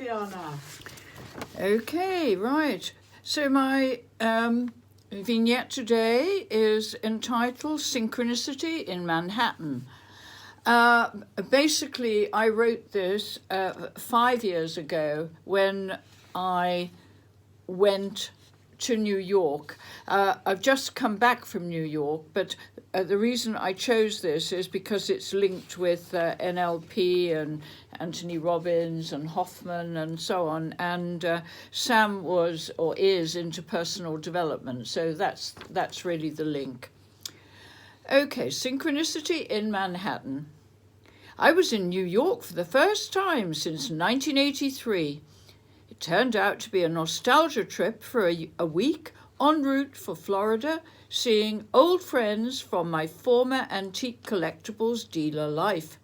Jilliana. Okay, right. So my vignette today is entitled Synchronicity in Manhattan. Basically, I wrote this 5 years ago when I went to New York. I've just come back from New York, but the reason I chose this is because it's linked with NLP and Anthony Robbins and Hoffman and so on, and Sam was or is into personal development, so that's really the link. Okay, Synchronicity in Manhattan. I was in New York for the first time since 1983. It turned out to be a nostalgia trip for a week en route for Florida, seeing old friends from my former antique collectibles dealer life.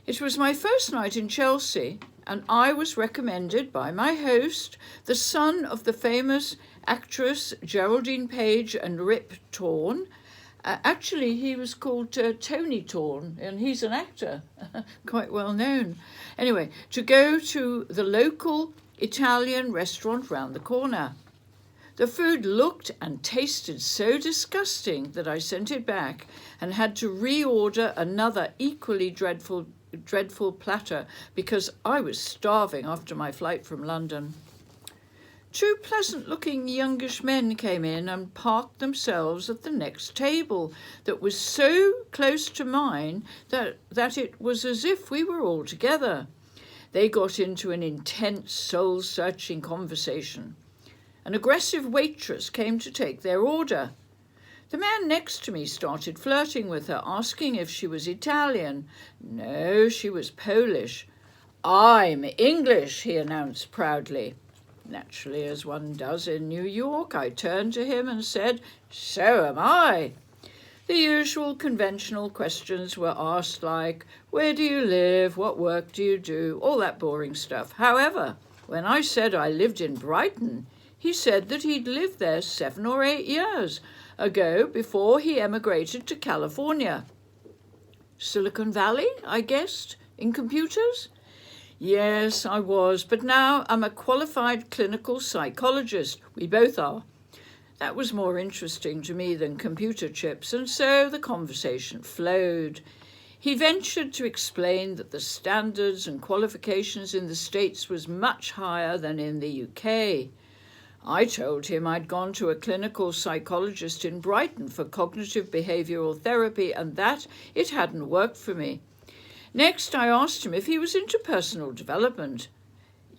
It was my first night in Chelsea, and I was recommended by my host, the son of the famous actress Geraldine Page and Rip Torn. Actually, he was called Tony Torn, and he's an actor, quite well known. Anyway, to go to the local Italian restaurant round the corner. The food looked and tasted so disgusting that I sent it back and had to reorder another equally dreadful platter because I was starving after my flight from London. Two pleasant-looking youngish men came in and parked themselves at the next table that was so close to mine that it was as if we were all together. They got into an intense, soul-searching conversation. An aggressive waitress came to take their order. The man next to me started flirting with her, asking if she was Italian. No, she was Polish. "I'm English," he announced proudly. Naturally, as one does in New York, I turned to him and said, "So am I." The usual conventional questions were asked like, "Where do you live? What work do you do?" All that boring stuff. However, when I said I lived in Brighton, he said that he'd lived there 7 or 8 years ago before he emigrated to California. Silicon Valley, I guessed, in computers? Yes, I was, but now I'm a qualified clinical psychologist. We both are. That was more interesting to me than computer chips, and so the conversation flowed. He ventured to explain that the standards and qualifications in the States was much higher than in the UK. I told him I'd gone to a clinical psychologist in Brighton for cognitive behavioural therapy and that it hadn't worked for me. Next, I asked him if he was into personal development.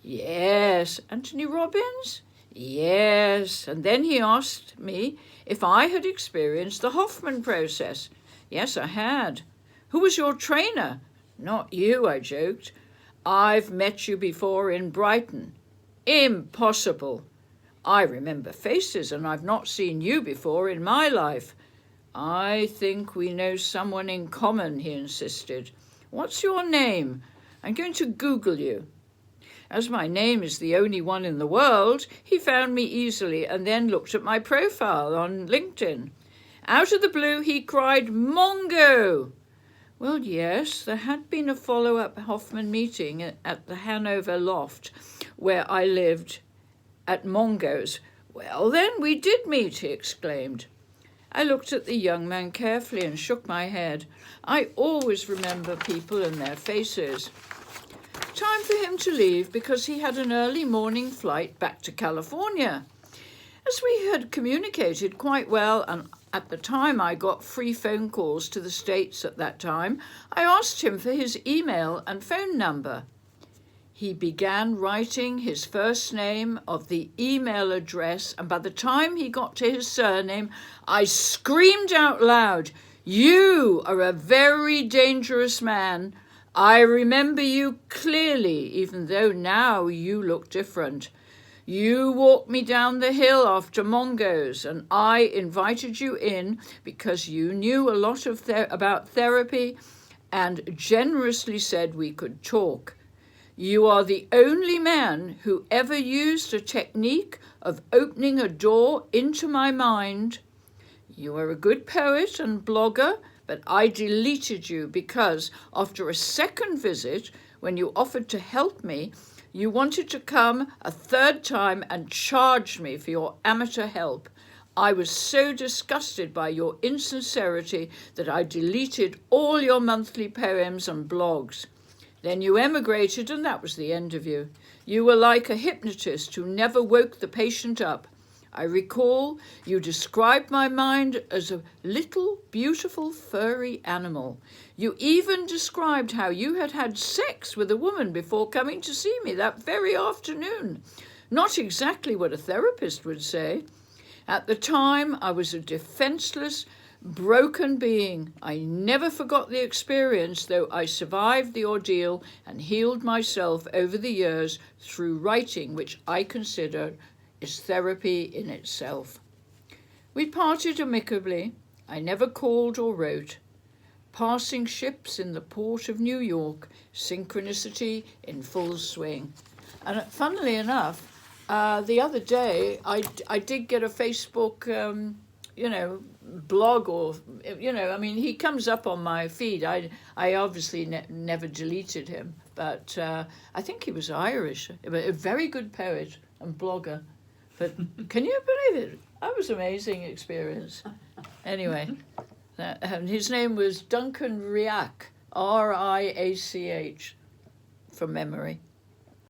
Yes. Anthony Robbins? Yes. And then he asked me if I had experienced the Hoffman process. Yes, I had. Who was your trainer? Not you, I joked. I've met you before in Brighton. Impossible. I remember faces and I've not seen you before in my life. I think we know someone in common, he insisted. What's your name? I'm going to Google you. As my name is the only one in the world, he found me easily and then looked at my profile on LinkedIn. Out of the blue, he cried, "Mongo!" Well, yes, there had been a follow-up Hoffman meeting at the Hanover loft where I lived at Mongo's. Well, then we did meet, he exclaimed. I looked at the young man carefully and shook my head. I always remember people and their faces. Time for him to leave because he had an early morning flight back to California. As we had communicated quite well, and at the time I got free phone calls to the States at that time, I asked him for his email and phone number. He began writing his first name of the email address, and by the time he got to his surname, I screamed out loud, "You are a very dangerous man. I remember you clearly, even though now you look different. You walked me down the hill after Mongo's, and I invited you in because you knew a lot about therapy and generously said we could talk. You are the only man who ever used a technique of opening a door into my mind. You are a good poet and blogger, but I deleted you because after a second visit, when you offered to help me, You wanted to come a third time and charged me for your amateur help. I was so disgusted by your insincerity that I deleted all your monthly poems and blogs. Then you emigrated, and that was the end of you. You were like a hypnotist who never woke the patient up. I recall you described my mind as a little, beautiful, furry animal. You even described how you had had sex with a woman before coming to see me that very afternoon. Not exactly what a therapist would say. At the time, I was a defenseless, broken being. I never forgot the experience, though I survived the ordeal and healed myself over the years through writing, which I consider is therapy in itself. We parted amicably. I never called or wrote. Passing ships in the port of New York, synchronicity in full swing. And funnily enough, the other day, I did get a Facebook, blog or, I mean, he comes up on my feed. I obviously never deleted him, but I think he was Irish, a very good poet and blogger. But can you believe it? That was an amazing experience. Anyway, and his name was Duncan Riach, R-I-A-C-H, from memory.